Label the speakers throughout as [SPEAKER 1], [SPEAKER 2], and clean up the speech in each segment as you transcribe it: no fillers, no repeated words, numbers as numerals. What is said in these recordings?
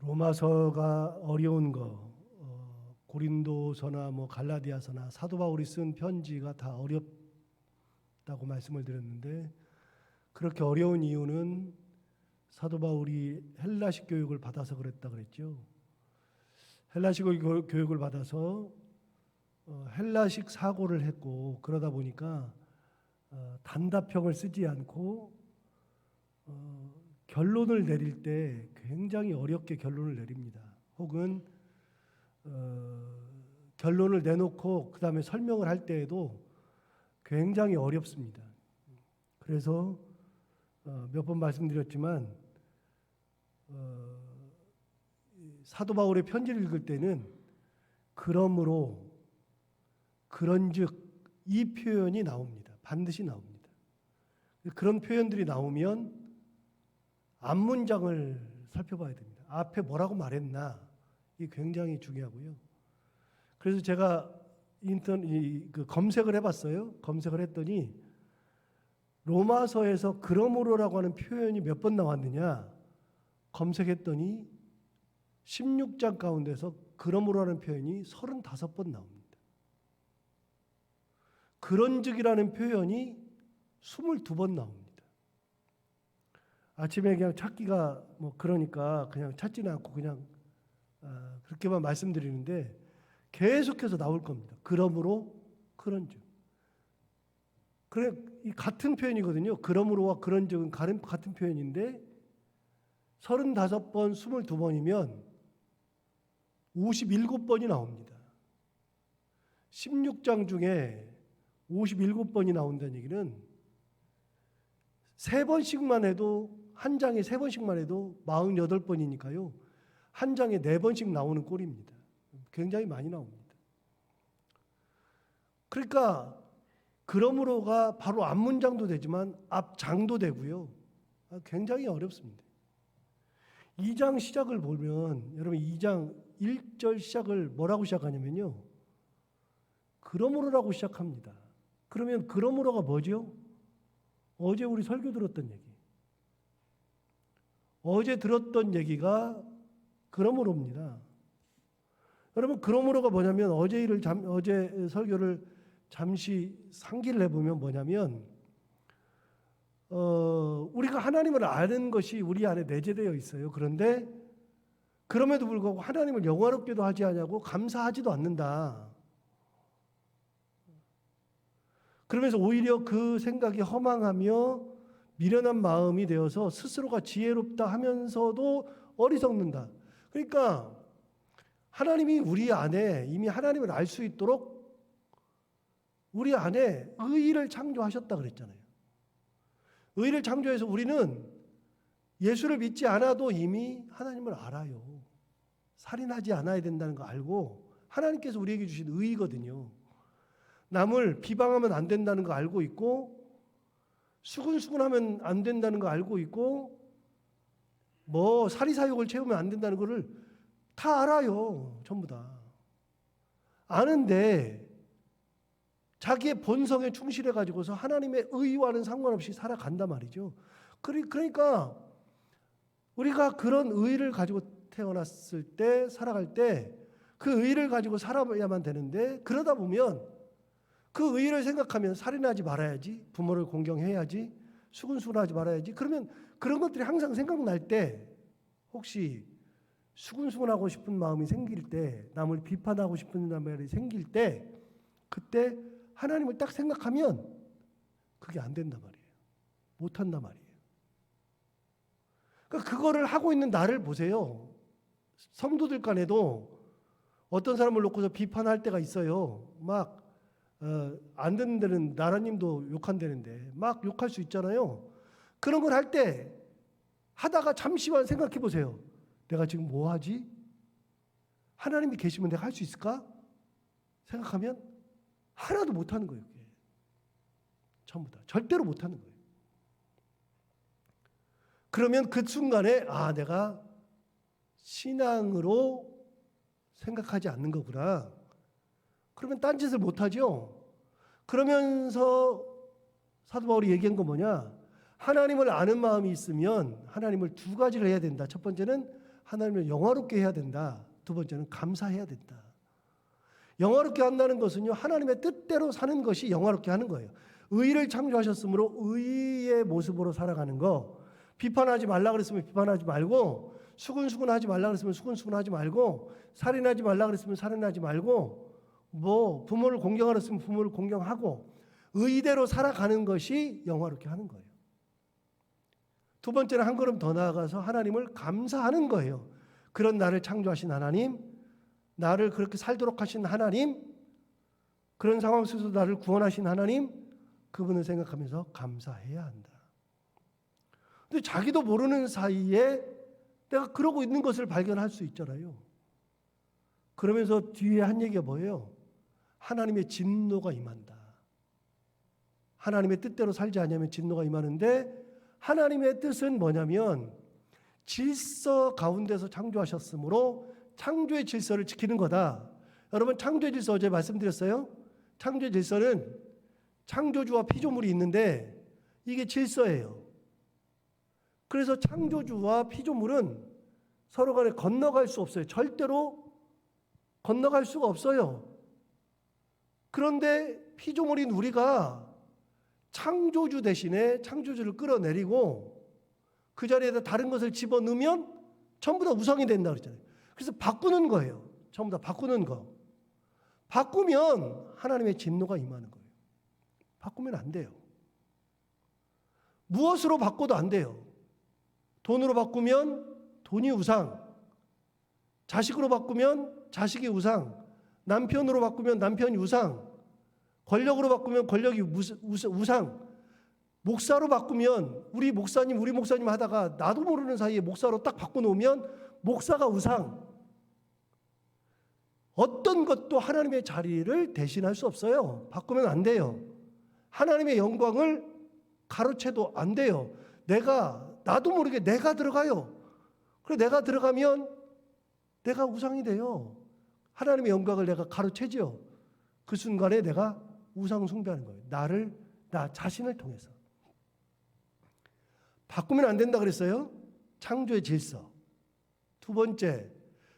[SPEAKER 1] 로마서가 어려운 거, 고린도서나 갈라디아서나 사도 바울이 쓴 편지가 다 어렵다고 말씀을 드렸는데, 그렇게 어려운 이유는 사도 바울이 헬라식 교육을 받아서 그랬다 그랬죠. 헬라식 교육을 받아서 헬라식 사고를 했고, 그러다 보니까 단답형을 쓰지 않고 결론을 내릴 때 굉장히 어렵게 결론을 내립니다. 혹은 결론을 내놓고 그 다음에 설명을 할 때에도 굉장히 어렵습니다. 그래서 몇 번 말씀드렸지만 사도 바울의 편지를 읽을 때는 그러므로 그런즉 이 표현이 나옵니다. 반드시 나옵니다. 그런 표현들이 나오면 앞문장을 살펴봐야 됩니다. 앞에 뭐라고 말했나, 이게 굉장히 중요하고요. 그래서 제가 검색을 해봤어요. 검색을 했더니 로마서에서 그러므로라고 하는 표현이 몇 번 나왔느냐 검색했더니 16장 가운데서 그러므로라는 표현이 35번 나옵니다. 그런즉이라는 표현이 22번 나옵니다. 아침에 그냥 찾기가 그러니까 그냥 찾지는 않고 그냥 그렇게만 말씀드리는데 계속해서 나올 겁니다. 그러므로 그런즉. 그래, 이 같은 표현이거든요. 그러므로와 그런즉은 같은 표현인데 35번, 22번이면 57번이 나옵니다. 16장 중에 57번이 나온다는 얘기는 3번씩만 해도, 한 장에 3번씩만 해도 48번이니까요. 한 장에 4번씩 나오는 꼴입니다. 굉장히 많이 나옵니다. 그러니까 그러므로가 바로 앞문장도 되지만 앞장도 되고요. 굉장히 어렵습니다. 2장 시작을 보면 여러분 2장 1절 시작을 뭐라고 시작하냐면요. 그러므로라고 시작합니다. 그러면 그러므로가 뭐죠? 어제 우리 설교 들었던 얘기. 어제 들었던 얘기가 그러므로입니다. 여러분 그러므로가 뭐냐면 어제 설교를 잠시 상기를 해보면 뭐냐면 우리가 하나님을 아는 것이 우리 안에 내재되어 있어요. 그런데 그럼에도 불구하고 하나님을 영화롭게도 하지 않냐고 감사하지도 않는다. 그러면서 오히려 그 생각이 허망하며 미련한 마음이 되어서 스스로가 지혜롭다 하면서도 어리석는다. 그러니까 하나님이 우리 안에 이미 하나님을 알 수 있도록 우리 안에 의의를 창조하셨다 그랬잖아요. 의의를 창조해서 우리는 예수를 믿지 않아도 이미 하나님을 알아요. 살인하지 않아야 된다는 거 알고 하나님께서 우리에게 주신 의의거든요. 남을 비방하면 안 된다는 거 알고 있고 수근수근하면 안 된다는 거 알고 있고 사리사욕을 채우면 안 된다는 거를 다 알아요. 전부 다. 아는데 자기의 본성에 충실해 가지고서 하나님의 의와는 상관없이 살아간단 말이죠. 그러니까 우리가 그런 의를 가지고 태어났을 때 살아갈 때 그 의를 가지고 살아야만 되는데 그러다 보면 그 의를 생각하면 살인하지 말아야지, 부모를 공경해야지, 수근수근하지 말아야지. 그러면 그런 것들이 항상 생각날 때 혹시 수근수근하고 싶은 마음이 생길 때, 남을 비판하고 싶은 마음이 생길 때 그때 하나님을 딱 생각하면 그게 안 된단 말이에요. 못 한단 말이에요. 그러니까 그거를 하고 있는 나를 보세요. 성도들 간에도 어떤 사람을 놓고서 비판할 때가 있어요. 안 듣는 데는 나라님도 욕한다는데 막 욕할 수 있잖아요. 그런 걸 할 때 하다가 잠시만 생각해 보세요. 내가 지금 뭐 하지? 하나님이 계시면 내가 할 수 있을까? 생각하면 하나도 못하는 거예요. 그게. 전부 다. 절대로 못하는 거예요. 그러면 그 순간에 내가 신앙으로 생각하지 않는 거구나. 그러면 딴짓을 못하죠. 그러면서 사도 바울이 얘기한 건 뭐냐? 하나님을 아는 마음이 있으면 하나님을 두 가지를 해야 된다. 첫 번째는 하나님을 영화롭게 해야 된다. 두 번째는 감사해야 된다. 영화롭게 한다는 것은요, 하나님의 뜻대로 사는 것이 영화롭게 하는 거예요. 의를 창조하셨으므로 의의 모습으로 살아가는 거. 비판하지 말라 그랬으면 비판하지 말고, 수근수근하지 말라 그랬으면 수근수근하지 말고, 살인하지 말라 그랬으면 살인하지 말고, 부모를 공경하라 그랬으면 부모를 공경하고, 의대로 살아가는 것이 영화롭게 하는 거예요. 두 번째는 한 걸음 더 나아가서 하나님을 감사하는 거예요. 그런 나를 창조하신 하나님, 나를 그렇게 살도록 하신 하나님, 그런 상황 속에서 나를 구원하신 하나님, 그분을 생각하면서 감사해야 한다. 근데 자기도 모르는 사이에 내가 그러고 있는 것을 발견할 수 있잖아요. 그러면서 뒤에 한 얘기가 뭐예요? 하나님의 진노가 임한다. 하나님의 뜻대로 살지 않으면 진노가 임하는데, 하나님의 뜻은 뭐냐면 질서 가운데서 창조하셨으므로 창조의 질서를 지키는 거다. 여러분, 창조의 질서 어제 말씀드렸어요. 창조의 질서는 창조주와 피조물이 있는데 이게 질서예요. 그래서 창조주와 피조물은 서로 간에 건너갈 수 없어요. 절대로 건너갈 수가 없어요. 그런데 피조물인 우리가 창조주 대신에 창조주를 끌어내리고 그 자리에다 다른 것을 집어넣으면 전부 다 우상이 된다 그랬잖아요. 그래서 바꾸는 거예요. 전부 다 바꾸는 거. 바꾸면 하나님의 진노가 임하는 거예요. 바꾸면 안 돼요. 무엇으로 바꿔도 안 돼요. 돈으로 바꾸면 돈이 우상, 자식으로 바꾸면 자식이 우상, 남편으로 바꾸면 남편이 우상, 권력으로 바꾸면 권력이 우상, 목사로 바꾸면 우리 목사님 하다가 나도 모르는 사이에 목사로 딱 바꿔놓으면 목사가 우상. 어떤 것도 하나님의 자리를 대신할 수 없어요. 바꾸면 안 돼요. 하나님의 영광을 가로채도 안 돼요. 나도 모르게 내가 들어가요. 그래 내가 들어가면 내가 우상이 돼요. 하나님의 영광을 내가 가로채죠. 그 순간에 내가 우상 숭배하는 거예요. 나 자신을 통해서. 바꾸면 안 된다 그랬어요. 창조의 질서. 두 번째,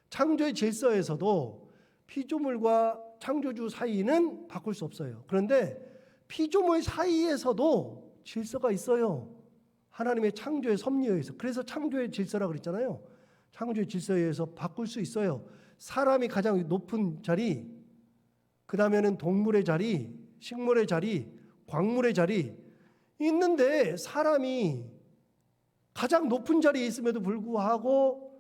[SPEAKER 1] 창조의 질서에서도 피조물과 창조주 사이는 바꿀 수 없어요. 그런데 피조물 사이에서도 질서가 있어요. 하나님의 창조의 섭리에 의해서. 그래서 창조의 질서라고 그랬잖아요. 창조의 질서에 의해서 바꿀 수 있어요. 사람이 가장 높은 자리, 그 다음에는 동물의 자리, 식물의 자리, 광물의 자리 있는데 사람이 가장 높은 자리에 있음에도 불구하고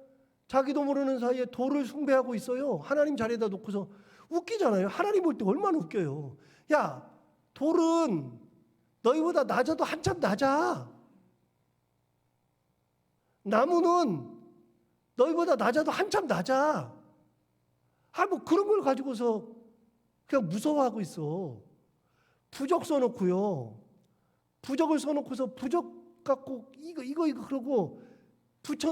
[SPEAKER 1] 자기도 모르는 사이에 돌을 숭배하고 있어요. 하나님 자리에다 놓고서 웃기잖아요. 하나님 볼 때 얼마나 웃겨요. 야, 돌은 너희보다 낮아도 한참 낮아. 나무는 너희보다 낮아도 한참 낮아. 뭐 그런 걸 가지고서 그냥 무서워하고 있어. 부적 써놓고요. 부적을 써놓고서 부적 갖고 이거 그러고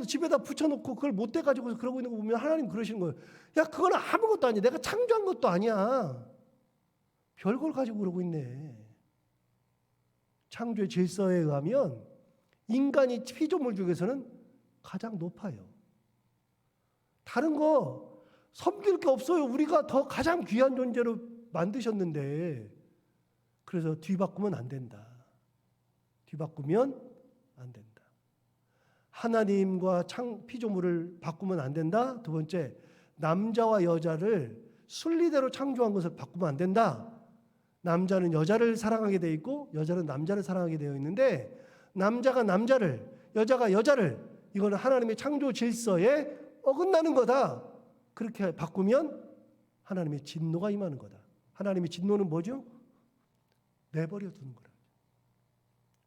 [SPEAKER 1] 집에다 붙여놓고 그걸 못 대가지고 그러고 있는 거 보면 하나님 그러시는 거예요. 야, 그건 아무것도 아니야. 내가 창조한 것도 아니야. 별걸 가지고 그러고 있네. 창조의 질서에 의하면 인간이 피조물 중에서는 가장 높아요. 다른 거 섬길 게 없어요. 우리가 더 가장 귀한 존재로 만드셨는데. 그래서 뒤바꾸면 안 된다. 뒤바꾸면 안 된다. 하나님과 피조물을 바꾸면 안 된다. 두 번째, 남자와 여자를 순리대로 창조한 것을 바꾸면 안 된다. 남자는 여자를 사랑하게 되어 있고 여자는 남자를 사랑하게 되어 있는데 남자가 남자를, 여자가 여자를, 이거는 하나님의 창조 질서에 어긋나는 거다. 그렇게 바꾸면 하나님의 진노가 임하는 거다. 하나님의 진노는 뭐죠? 내버려 두는 거라.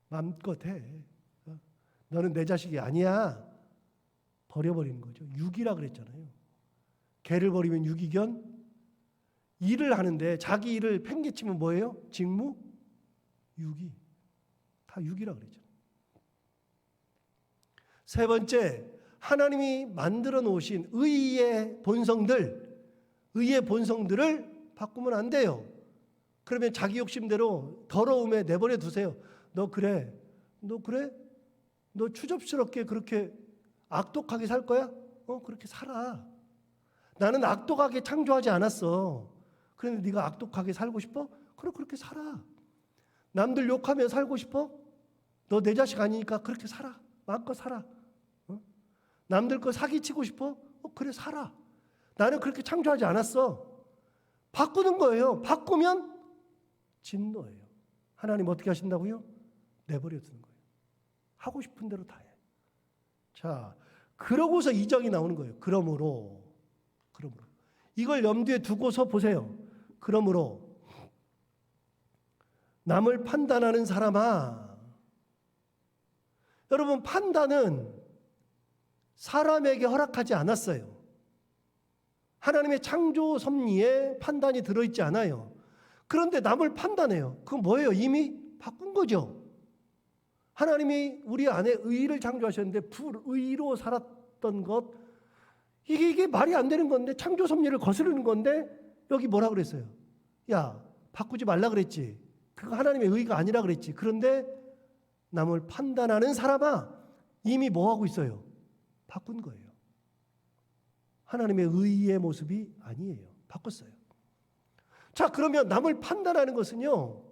[SPEAKER 1] 마음껏 해. 너는 내 자식이 아니야. 버려버리는 거죠. 유기라 그랬잖아요. 개를 버리면 유기견. 일을 하는데 자기 일을 팽개치면 뭐예요? 직무? 유기. 다 유기라 그랬죠. 세 번째, 하나님이 만들어 놓으신 의의 본성들을 바꾸면 안 돼요. 그러면 자기 욕심대로 더러움에 내버려 두세요. 너 그래? 너 추접스럽게 그렇게 악독하게 살 거야? 그렇게 살아. 나는 악독하게 창조하지 않았어. 그런데 네가 악독하게 살고 싶어? 그럼 그렇게 살아. 남들 욕하며 살고 싶어? 너 내 자식 아니니까 그렇게 살아. 마음껏 살아. 남들 거 사기치고 싶어? 그래 살아. 나는 그렇게 창조하지 않았어. 바꾸는 거예요. 바꾸면 진노예요. 하나님 어떻게 하신다고요? 내버려 두는 거예요. 하고 싶은 대로 다 해. 자, 그러고서 2장이 나오는 거예요. 그러므로 이걸 염두에 두고서 보세요. 그러므로 남을 판단하는 사람아, 여러분 판단은 사람에게 허락하지 않았어요. 하나님의 창조 섭리에 판단이 들어있지 않아요. 그런데 남을 판단해요. 그건 뭐예요? 이미 바꾼 거죠. 하나님이 우리 안에 의를 창조하셨는데 불의로 살았던 것, 이게 말이 안 되는 건데, 창조 섭리를 거스르는 건데 여기 뭐라 그랬어요? 야, 바꾸지 말라 그랬지. 그거 하나님의 의가 아니라 그랬지. 그런데 남을 판단하는 사람아, 이미 뭐 하고 있어요? 바꾼 거예요. 하나님의 의의 모습이 아니에요. 바꿨어요. 자, 그러면 남을 판단하는 것은요,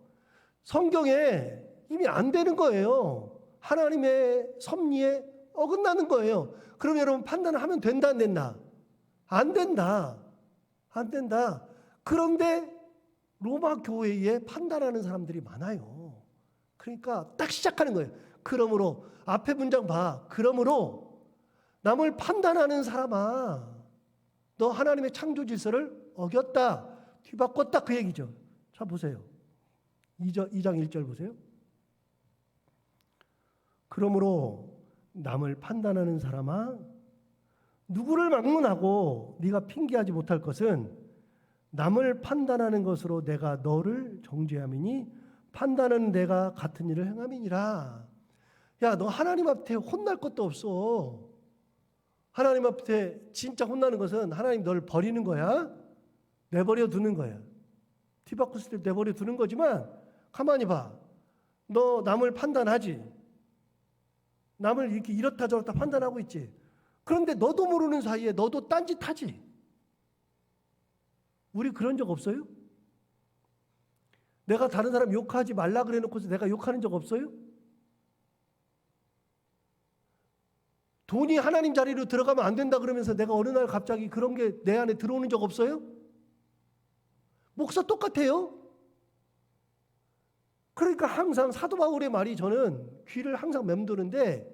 [SPEAKER 1] 성경에 이미 안 되는 거예요. 하나님의 섭리에 어긋나는 거예요. 그럼 여러분 판단을 하면 된다 안 된다? 안 된다. 안 된다. 그런데 로마 교회에 판단하는 사람들이 많아요. 그러니까 딱 시작하는 거예요. 그러므로 앞에 문장 봐. 그러므로 남을 판단하는 사람아, 너 하나님의 창조 질서를 어겼다. 뒤바꿨다 그 얘기죠. 자 보세요. 2장 1절 보세요. 그러므로 남을 판단하는 사람아, 누구를 막론하고 네가 핑계하지 못할 것은 남을 판단하는 것으로 내가 너를 정죄함이니 판단은 내가 같은 일을 행함이니라. 야, 너 하나님 앞에 혼날 것도 없어. 하나님 앞에 진짜 혼나는 것은 하나님 너를 버리는 거야. 내버려 두는 거야. 뒤바꿨을 때 내버려 두는 거지만 가만히 봐. 너 남을 판단하지. 남을 이렇게 이렇다 저렇다 판단하고 있지. 그런데 너도 모르는 사이에 너도 딴짓하지. 우리 그런 적 없어요? 내가 다른 사람 욕하지 말라 그래 놓고서 내가 욕하는 적 없어요? 돈이 하나님 자리로 들어가면 안 된다 그러면서 내가 어느 날 갑자기 그런 게 내 안에 들어오는 적 없어요? 목사 똑같아요. 그러니까 항상 사도 바울의 말이 저는 귀를 항상 맴도는데,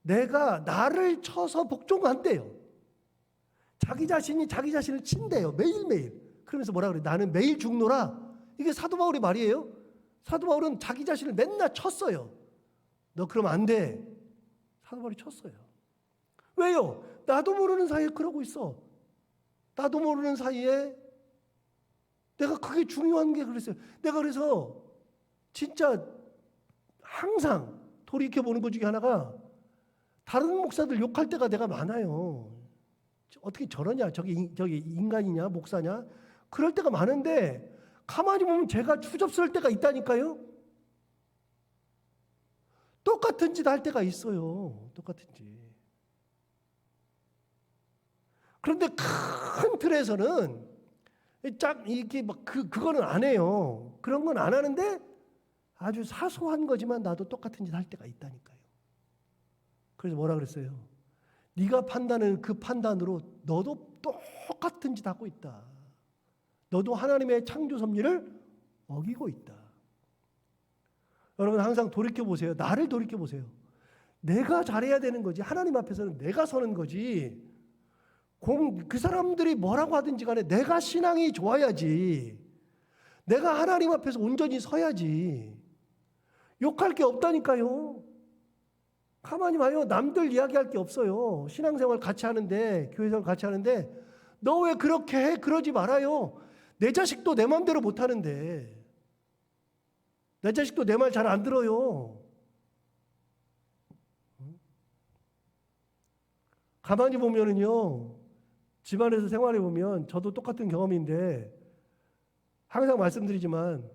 [SPEAKER 1] 내가 나를 쳐서 복종한대요. 자기 자신이 자기 자신을 친대요. 매일매일. 그러면서 뭐라 그래? 나는 매일 죽노라. 이게 사도 바울의 말이에요. 사도 바울은 자기 자신을 맨날 쳤어요. 너 그러면 안 돼. 사도 바울이 쳤어요. 왜요? 나도 모르는 사이에 그러고 있어. 나도 모르는 사이에 내가 그게 중요한 게 그랬어요. 내가 그래서 진짜 항상 돌이켜보는 것 중에 하나가, 다른 목사들 욕할 때가 내가 많아요. 어떻게 저러냐, 저기 인간이냐, 목사냐, 그럴 때가 많은데 가만히 보면 제가 추접스러울 때가 있다니까요. 똑같은 짓 할 때가 있어요. 똑같은 짓. 그런데 큰 틀에서는 이렇게 막 그거는 안 해요. 그런 건 안 하는데 아주 사소한 거지만 나도 똑같은 짓 할 때가 있다니까요. 그래서 뭐라 그랬어요? 네가 판단하는 그 판단으로 너도 똑같은 짓 하고 있다. 너도 하나님의 창조 섭리를 어기고 있다. 여러분 항상 돌이켜보세요. 나를 돌이켜보세요. 내가 잘해야 되는 거지. 하나님 앞에서는 내가 서는 거지. 그 사람들이 뭐라고 하든지 간에 내가 신앙이 좋아야지. 내가 하나님 앞에서 온전히 서야지. 욕할 게 없다니까요. 가만히 봐요. 남들 이야기할 게 없어요. 신앙생활 같이 하는데, 교회생활 같이 하는데 너 왜 그렇게 해? 그러지 말아요. 내 자식도 내 마음대로 못 하는데, 내 자식도 내 말 잘 안 들어요. 가만히 보면은요, 집안에서 생활해 보면 저도 똑같은 경험인데, 항상 말씀드리지만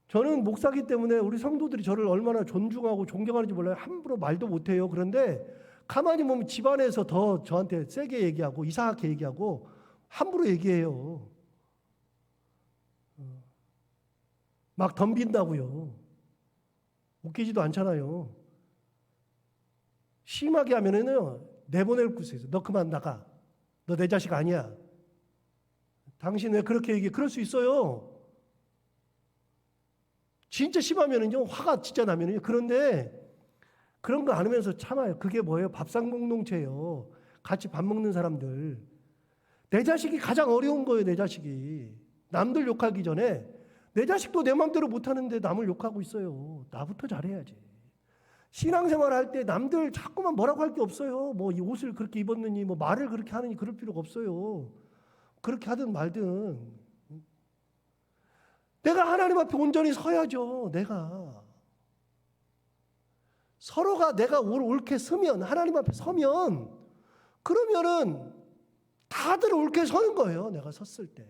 [SPEAKER 1] 저는 목사기 때문에 우리 성도들이 저를 얼마나 존중하고 존경하는지 몰라요. 함부로 말도 못해요. 그런데 가만히 보면 집안에서 더 저한테 세게 얘기하고 이상하게 얘기하고 함부로 얘기해요. 막 덤빈다고요. 웃기지도 않잖아요. 심하게 하면은요, 내보낼 수 있어요. 너 그만 나가. 너 내 자식 아니야. 당신 왜 그렇게 얘기해? 그럴 수 있어요. 진짜 심하면은요, 화가 진짜 나면은요. 그런데 그런 거 안 하면서 참아요. 그게 뭐예요? 밥상 공동체예요. 같이 밥 먹는 사람들. 내 자식이 가장 어려운 거예요. 내 자식이. 남들 욕하기 전에 내 자식도 내 마음대로 못하는데 남을 욕하고 있어요. 나부터 잘해야지. 신앙생활 할 때 남들 자꾸만 뭐라고 할 게 없어요. 뭐 이 옷을 그렇게 입었느니 뭐 말을 그렇게 하느니 그럴 필요가 없어요. 그렇게 하든 말든. 내가 하나님 앞에 온전히 서야죠. 내가. 서로가 내가 옳게 서면, 하나님 앞에 서면, 그러면은 다들 옳게 서는 거예요. 내가 섰을 때.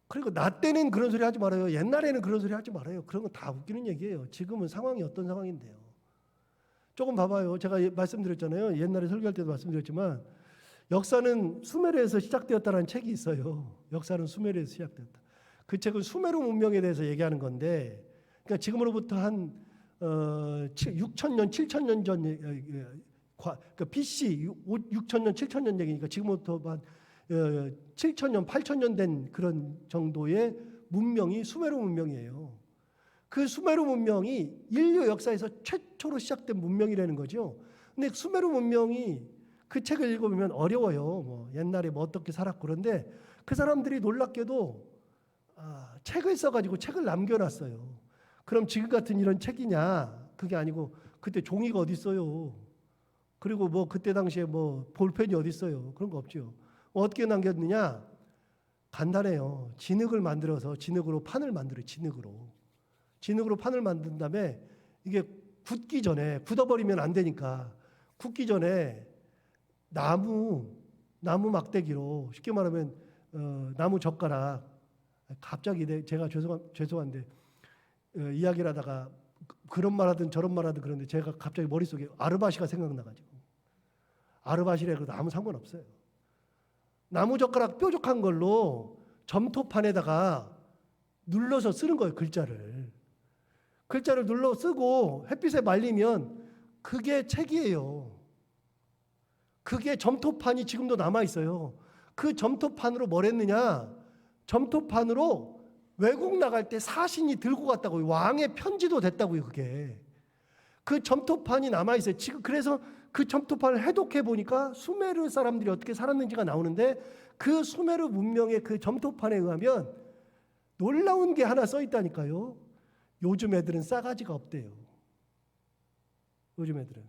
[SPEAKER 1] 그리고 나 때는 그런 소리 하지 말아요. 옛날에는 그런 소리 하지 말아요. 그런 거 다 웃기는 얘기예요. 지금은 상황이 어떤 상황인데요. 조금 봐봐요. 제가 말씀드렸잖아요. 옛날에 설교할 때도 말씀드렸지만 역사는 수메르에서 시작되었다는 책이 있어요. 역사는 수메르에서 시작되었다. 그 책은 수메르 문명에 대해서 얘기하는 건데, 그러니까 지금으로부터 한 6,000년, 7,000년 전, 그러니까 BC 6,000년, 7,000년 얘기니까 지금부터 한 7,000년, 8,000년 된 그런 정도의 문명이 수메르 문명이에요. 그 수메르 문명이 인류 역사에서 최초로 시작된 문명이라는 거죠. 근데 수메르 문명이 그 책을 읽어보면 어려워요. 뭐 옛날에 뭐 어떻게 살았고 그런데 그 사람들이 놀랍게도 책을 써가지고 책을 남겨놨어요. 그럼 지금 같은 이런 책이냐? 그게 아니고 그때 종이가 어디 있어요? 그리고 뭐 그때 당시에 뭐 볼펜이 어디 있어요? 그런 거 없죠. 어떻게 남겼느냐? 간단해요. 진흙을 만들어서 진흙으로 판을 만들어요. 진흙으로 판을 만든 다음에 이게 굳기 전에 굳어버리면 안 되니까 굳기 전에 나무 막대기로 쉽게 말하면 나무 젓가락 갑자기 제가 죄송한데 이야기를 하다가 그런 말 하든 저런 말 하든 그런데 제가 갑자기 머릿속에 아르바시가 생각나가지고 아르바시래 그래도 아무 상관없어요. 나무 젓가락 뾰족한 걸로 점토판에다가 눌러서 쓰는 거예요. 글자를 눌러 쓰고 햇빛에 말리면 그게 책이에요. 그게 점토판이 지금도 남아있어요. 그 점토판으로 뭘 했느냐? 점토판으로 외국 나갈 때 사신이 들고 갔다고요. 왕의 편지도 됐다고요. 그게. 그 점토판이 남아있어요. 지금 그래서 그 점토판을 해독해 보니까 수메르 사람들이 어떻게 살았는지가 나오는데 그 수메르 문명의 그 점토판에 의하면 놀라운 게 하나 써 있다니까요. 요즘 애들은 싸가지가 없대요. 요즘 애들은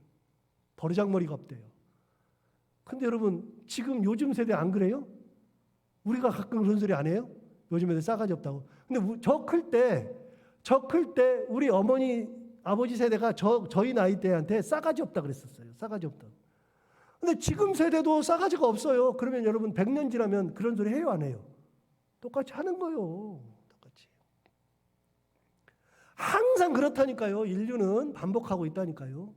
[SPEAKER 1] 버르장머리가 없대요. 근데 여러분 지금 요즘 세대 안 그래요? 우리가 가끔 그런 소리 안 해요? 요즘 애들 싸가지 없다고. 근데 저 클 때 우리 어머니 아버지 세대가 저희 나이 때한테 싸가지 없다 그랬었어요. 싸가지 없다. 근데 지금 세대도 싸가지가 없어요. 그러면 여러분 100년 지나면 그런 소리 해요, 안 해요? 똑같이 하는 거예요. 똑같이. 항상 그렇다니까요. 인류는 반복하고 있다니까요.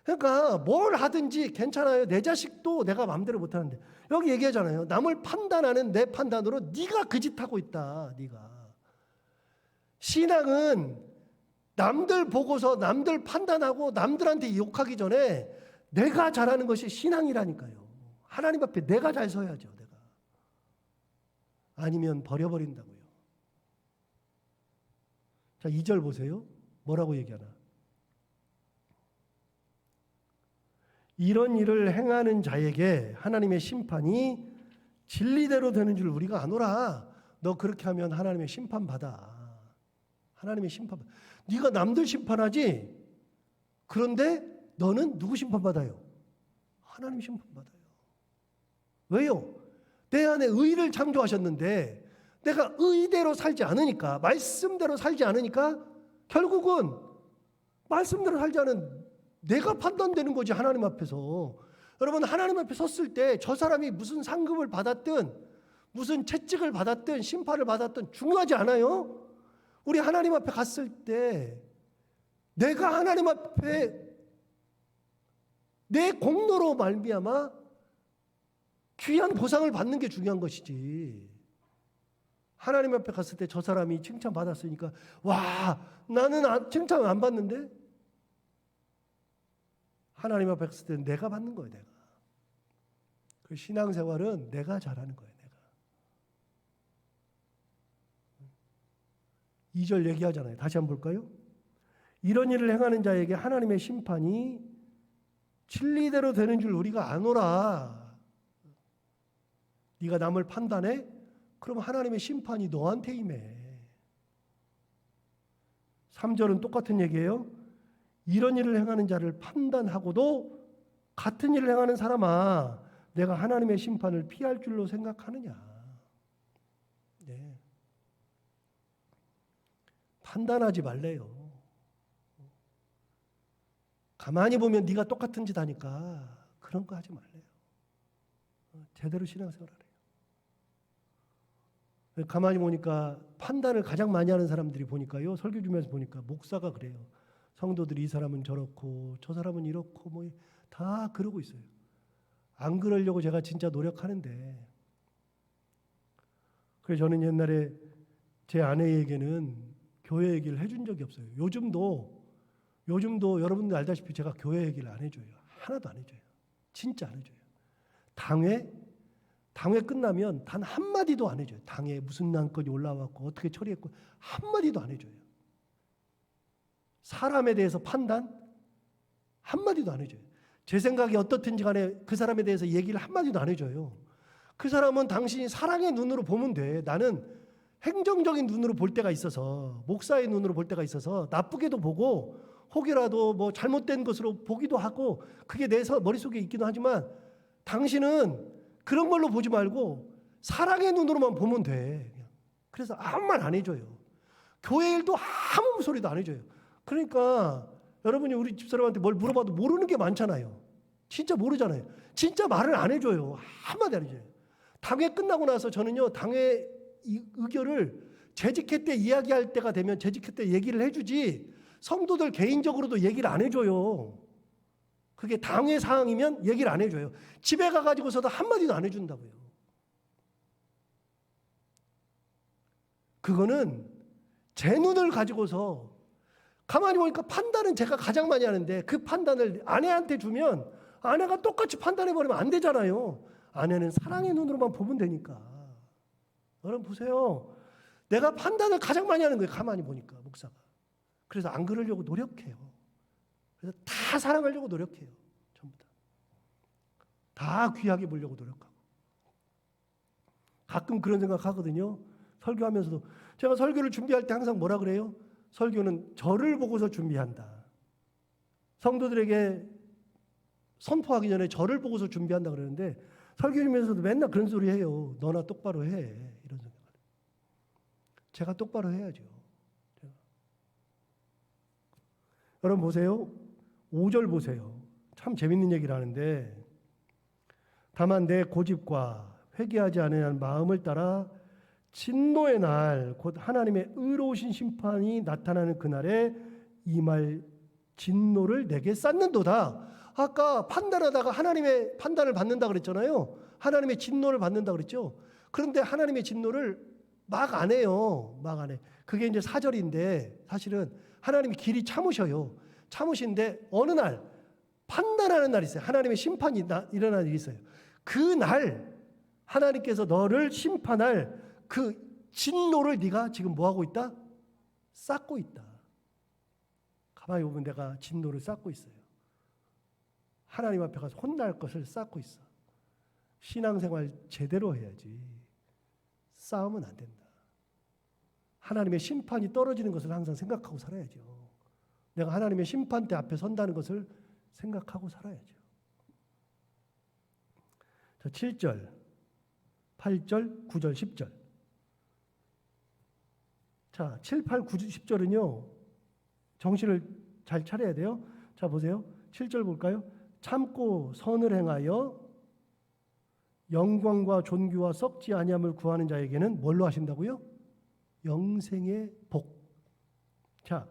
[SPEAKER 1] 그러니까 뭘 하든지 괜찮아요. 내 자식도 내가 마음대로 못하는데 여기 얘기하잖아요. 남을 판단하는 내 판단으로 네가 그 짓 하고 있다. 네가. 신앙은 남들 보고서 남들 판단하고 남들한테 욕하기 전에 내가 잘하는 것이 신앙이라니까요. 하나님 앞에 내가 잘 서야죠. 내가. 아니면 버려버린다고요. 자, 2절 보세요. 뭐라고 얘기하나. 이런 일을 행하는 자에게 하나님의 심판이 진리대로 되는 줄 우리가 아노라. 너 그렇게 하면 하나님의 심판받아. 하나님의 심판. 네가 남들 심판하지. 그런데 너는 누구 심판받아요? 하나님 심판받아요. 왜요? 내 안에 의를 창조하셨는데 내가 의대로 살지 않으니까, 말씀대로 살지 않으니까 결국은 말씀대로 살지 않은 내가 판단되는 거지. 하나님 앞에서. 여러분 하나님 앞에 섰을 때 저 사람이 무슨 상급을 받았든 무슨 채찍을 받았든 심판을 받았든 중요하지 않아요. 우리 하나님 앞에 갔을 때 내가 하나님 앞에 내 공로로 말미암아 귀한 보상을 받는 게 중요한 것이지. 하나님 앞에 갔을 때 저 사람이 칭찬받았으니까 와, 나는 칭찬 안 받는데? 하나님 앞에 갔을 때 내가 받는 거예요. 내가. 그 신앙생활은 내가 잘하는 거예요. 내가. 2절 얘기하잖아요. 다시 한번 볼까요? 이런 일을 행하는 자에게 하나님의 심판이 진리대로 되는 줄 우리가 아노라. 네가 남을 판단해? 그럼 하나님의 심판이 너한테 임해. 3절은 똑같은 얘기예요. 이런 일을 행하는 자를 판단하고도 같은 일을 행하는 사람아, 내가 하나님의 심판을 피할 줄로 생각하느냐. 네. 판단하지 말래요. 가만히 보면 네가 똑같은 짓 하니까 그런 거 하지 말래요. 제대로 신앙생활 하래요. 가만히 보니까 판단을 가장 많이 하는 사람들이 보니까요. 설교 주면서 보니까 목사가 그래요. 성도들이 이 사람은 저렇고 저 사람은 이렇고 뭐 다 그러고 있어요. 안 그러려고 제가 진짜 노력하는데, 그래서 저는 옛날에 제 아내에게는 교회 얘기를 해준 적이 없어요. 요즘도 여러분들 알다시피 제가 교회 얘기를 안 해줘요. 하나도 안 해줘요. 진짜 안 해줘요. 당회 끝나면 단 한마디도 안 해줘요. 당에 무슨 난건이 올라왔고 어떻게 처리했고 한마디도 안 해줘요. 사람에 대해서 판단 한마디도 안 해줘요. 제 생각이 어떻든지 간에 그 사람에 대해서 얘기를 한마디도 안 해줘요. 그 사람은 당신이 사랑의 눈으로 보면 돼. 나는 행정적인 눈으로 볼 때가 있어서, 목사의 눈으로 볼 때가 있어서 나쁘게도 보고 혹이라도 뭐 잘못된 것으로 보기도 하고, 그게 내 머릿속에 있기도 하지만 당신은 그런 걸로 보지 말고 사랑의 눈으로만 보면 돼. 그래서 아무 말 안 해줘요. 교회 일도 아무 소리도 안 해줘요. 그러니까 여러분이 우리 집사람한테 뭘 물어봐도 모르는 게 많잖아요. 진짜 모르잖아요. 진짜 말을 안 해줘요. 한마디 안 해줘요. 당회 끝나고 나서 저는요, 당회 의견을 재직회 때 이야기할 때가 되면 재직회 때 얘기를 해주지, 성도들 개인적으로도 얘기를 안 해줘요. 그게 당회 사항이면 얘기를 안 해줘요. 집에 가가지고서도 한마디도 안 해준다고요. 그거는 제 눈을 가지고서, 가만히 보니까 판단은 제가 가장 많이 하는데 그 판단을 아내한테 주면 아내가 똑같이 판단해버리면 안 되잖아요. 아내는 사랑의 눈으로만 보면 되니까. 여러분 보세요. 내가 판단을 가장 많이 하는 거예요. 가만히 보니까 목사가. 그래서 안 그러려고 노력해요. 그래서 다 사랑하려고 노력해요. 전부 다. 다 귀하게 보려고 노력하고. 가끔 그런 생각하거든요. 설교하면서도. 제가 설교를 준비할 때 항상 뭐라 그래요? 설교는 저를 보고서 준비한다. 성도들에게 선포하기 전에 저를 보고서 준비한다 그러는데, 설교하면서도 맨날 그런 소리 해요. 너나 똑바로 해. 이런 생각을. 제가 똑바로 해야죠. 여러분 보세요. 5절 보세요. 참 재밌는 얘기를 하는데, 다만 내 고집과 회개하지 않으려는 마음을 따라 진노의 날, 곧 하나님의 의로우신 심판이 나타나는 그날에 이 말 진노를 내게 쌓는도다. 아까 판단하다가 하나님의 판단을 받는다 그랬잖아요. 하나님의 진노를 받는다 그랬죠. 그런데 하나님의 진노를 막 안 해요. 막 안 해. 그게 이제 4절인데, 사실은 하나님이 길이 참으셔요. 참으신데 어느 날 판단하는 날이 있어요. 하나님의 심판이 일어나는 일이 있어요. 그 날 하나님께서 너를 심판할 그 진노를 네가 지금 뭐하고 있다? 쌓고 있다. 가만히 보면 내가 진노를 쌓고 있어요. 하나님 앞에 가서 혼날 것을 쌓고 있어. 신앙생활 제대로 해야지. 싸우면 안 된다. 하나님의 심판이 떨어지는 것을 항상 생각하고 살아야죠. 내가 하나님의 심판대 앞에 선다는 것을 생각하고 살아야죠. 자, 7절, 8절, 9절, 10절. 자, 7, 8, 9, 10절은요. 정신을 잘 차려야 돼요. 자, 보세요. 7절 볼까요? 참고 선을 행하여 영광과 존귀와 썩지 아니함을 구하는 자에게는 뭘로 하신다고요? 영생의 복. 자,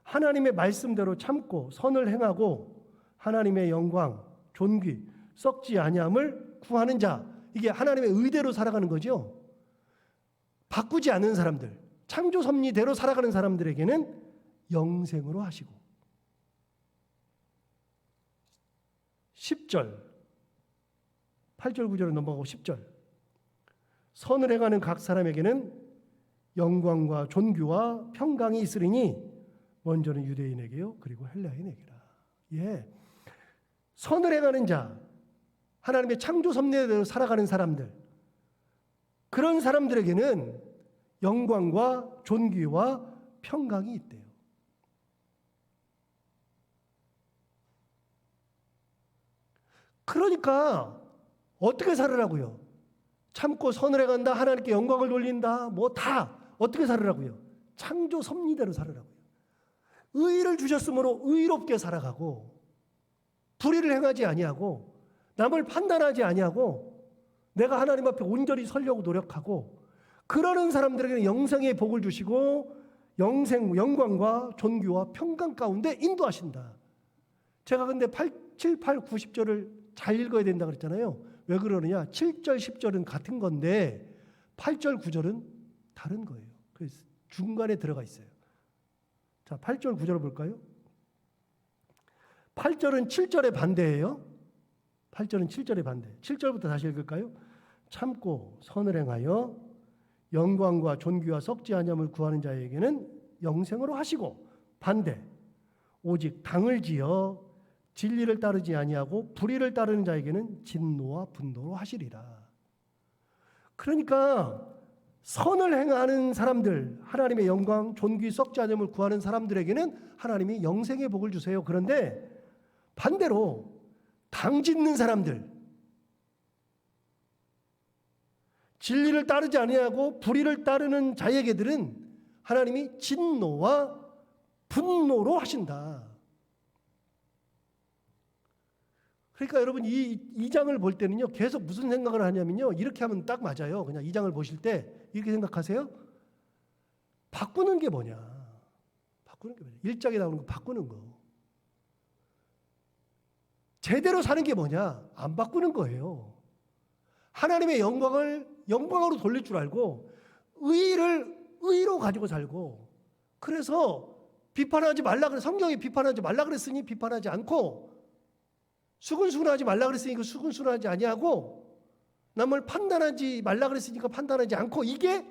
[SPEAKER 1] 하나님의 말씀대로 참고 선을 행하고 하나님의 영광, 존귀, 썩지 아니함을 구하는 자. 이게 하나님의 의대로 살아가는 거죠. 바꾸지 않는 사람들, 창조 섭리대로 살아가는 사람들에게는 영생으로 하시고. 10절, 8절 9절을 넘어가고 10절. 선을 행하는 각 사람에게는 영광과 존귀와 평강이 있으리니 먼저는 유대인에게요 그리고 헬라인에게라. 예, 선을 행하는 자, 하나님의 창조 섭리대로 살아가는 사람들, 그런 사람들에게는 영광과 존귀와 평강이 있대요. 그러니까 어떻게 살으라고요? 참고 선을 행한다, 하나님께 영광을 돌린다, 뭐 다 어떻게 살으라고요? 창조 섭리대로 살으라고요. 의를 주셨으므로 의롭게 살아가고, 불의를 행하지 아니하고, 남을 판단하지 아니하고, 내가 하나님 앞에 온전히 서려고 노력하고, 그러는 사람들에게는 영생의 복을 주시고 영광과 존귀와 평강 가운데 인도하신다. 제가 근데 7, 8, 9, 10절을 잘 읽어야 된다 그랬잖아요. 왜 그러느냐? 7절, 10절은 같은 건데 8절, 9절은 다른 거예요. 그래서 중간에 들어가 있어요. 자, 8절, 9절을 볼까요? 8절은 7절의 반대예요. 8절은 7절의 반대. 7절부터 다시 읽을까요? 참고 선을 행하여 영광과 존귀와 썩지 아니함을 구하는 자에게는 영생으로 하시고, 반대, 오직 당을 지어 진리를 따르지 아니하고 불의를 따르는 자에게는 진노와 분노로 하시리라. 그러니까 선을 행하는 사람들, 하나님의 영광, 존귀, 썩지 아니함을 구하는 사람들에게는 하나님이 영생의 복을 주세요. 그런데 반대로 당 짓는 사람들, 진리를 따르지 아니하고 불의를 따르는 자에게들은 하나님이 진노와 분노로 하신다. 그러니까 여러분 이 장을 볼 때는요, 계속 무슨 생각을 하냐면요, 이렇게 하면 딱 맞아요. 그냥 이 장을 보실 때 이렇게 생각하세요. 바꾸는 게 뭐냐? 바꾸는 게 뭐냐? 1장에 나오는 거 바꾸는 거. 제대로 사는 게 뭐냐? 안 바꾸는 거예요. 하나님의 영광을 영광으로 돌릴 줄 알고 의를 의로 가지고 살고, 그래서 비판하지 말라 그래, 성경이 비판하지 말라 그랬으니 비판하지 않고, 수근수근하지 말라 그랬으니까 수근수근하지 아니하고, 남을 판단하지 말라 그랬으니까 판단하지 않고, 이게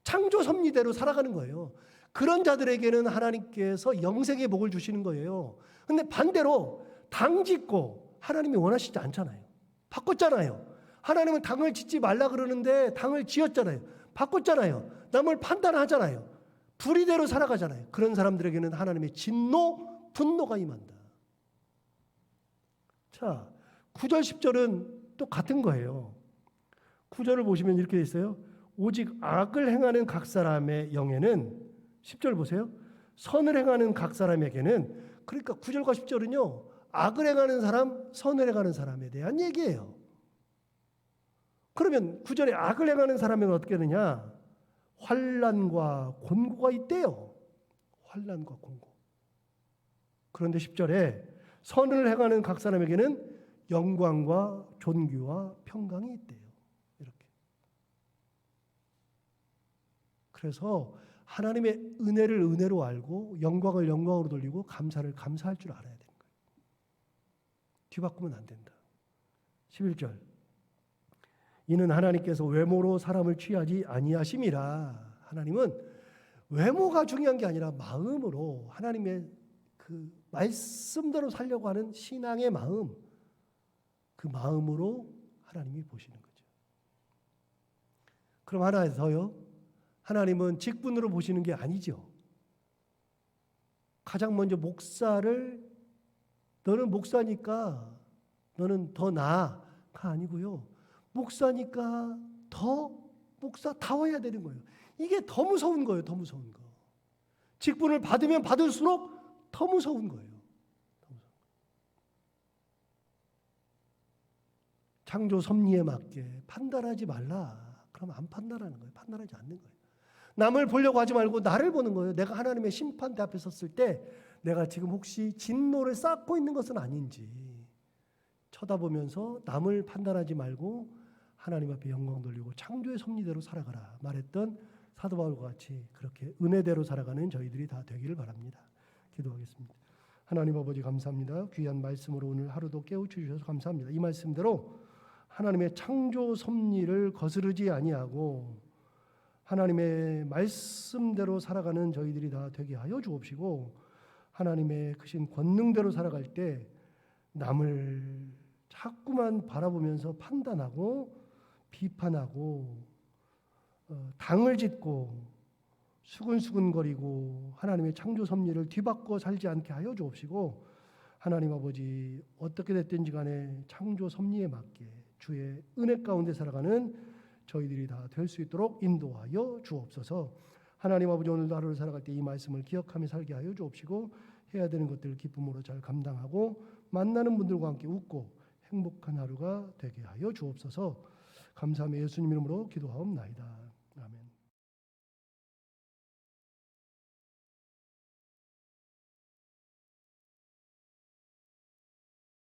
[SPEAKER 1] 창조 섭리대로 살아가는 거예요. 그런 자들에게는 하나님께서 영생의 복을 주시는 거예요. 근데 반대로 당 짓고 하나님이 원하시지 않잖아요. 바꿨잖아요. 하나님은 당을 짓지 말라 그러는데 당을 지었잖아요. 바꿨잖아요. 남을 판단하잖아요. 불의대로 살아가잖아요. 그런 사람들에게는 하나님의 진노, 분노가 임한다. 자, 9절, 10절은 또 같은 거예요. 9절을 보시면 이렇게 돼 있어요. 오직 악을 행하는 각 사람의 영에는, 10절 보세요. 선을 행하는 각 사람에게는, 그러니까 9절과 10절은요, 악을 행하는 사람, 선을 행하는 사람에 대한 얘기예요. 그러면 9절에 악을 행하는 사람은 어떻게 되느냐? 환난과 곤고가 있대요. 환난과 곤고. 그런데 10절에 선을 행하는 각 사람에게는 영광과 존귀와 평강이 있대요. 이렇게. 그래서 하나님의 은혜를 은혜로 알고 영광을 영광으로 돌리고 감사를 감사할 줄 알아야 되는 거예요. 뒤바꾸면 안 된다. 11절. 이는 하나님께서 외모로 사람을 취하지 아니하심이라. 하나님은 외모가 중요한 게 아니라 마음으로, 하나님의 그 말씀대로 살려고 하는 신앙의 마음, 그 마음으로 하나님이 보시는 거죠. 그럼 하나 더요. 하나님은 직분으로 보시는 게 아니죠. 가장 먼저 목사를, 너는 목사니까 너는 더 나아가 아니고요. 목사니까 더 목사다워야 되는 거예요. 이게 더 무서운 거예요. 더 무서운 거. 직분을 받으면 받을수록 더 무서운 거예요. 창조 섭리에 맞게 판단하지 말라. 그럼 안 판단하는 거예요. 판단하지 않는 거예요. 남을 보려고 하지 말고 나를 보는 거예요. 내가 하나님의 심판대 앞에 섰을 때 내가 지금 혹시 진노를 쌓고 있는 것은 아닌지 쳐다보면서 남을 판단하지 말고 하나님 앞에 영광 돌리고 창조의 섭리대로 살아가라 말했던 사도 바울과 같이 그렇게 은혜대로 살아가는 저희들이 다 되기를 바랍니다. 기도하겠습니다. 하나님 아버지 감사합니다. 귀한 말씀으로 오늘 하루도 깨우쳐 주셔서 감사합니다. 이 말씀대로 하나님의 창조 섭리를 거스르지 아니하고 하나님의 말씀대로 살아가는 저희들이 다 되게 하여 주옵시고 하나님의 크신 권능대로 살아갈 때 남을 자꾸만 바라보면서 판단하고 비판하고 당을 짓고 수근수근거리고 하나님의 창조 섭리를 뒤바꿔 살지 않게 하여 주옵시고 하나님 아버지 어떻게 됐든지 간에 창조 섭리에 맞게 주의 은혜 가운데 살아가는 저희들이 다 될 수 있도록 인도하여 주옵소서. 하나님 아버지 오늘도 하루를 살아갈 때 이 말씀을 기억하며 살게 하여 주옵시고 해야 되는 것들을 기쁨으로 잘 감당하고 만나는 분들과 함께 웃고 행복한 하루가 되게 하여 주옵소서. 감사하며 예수님 이름으로 기도하옵나이다.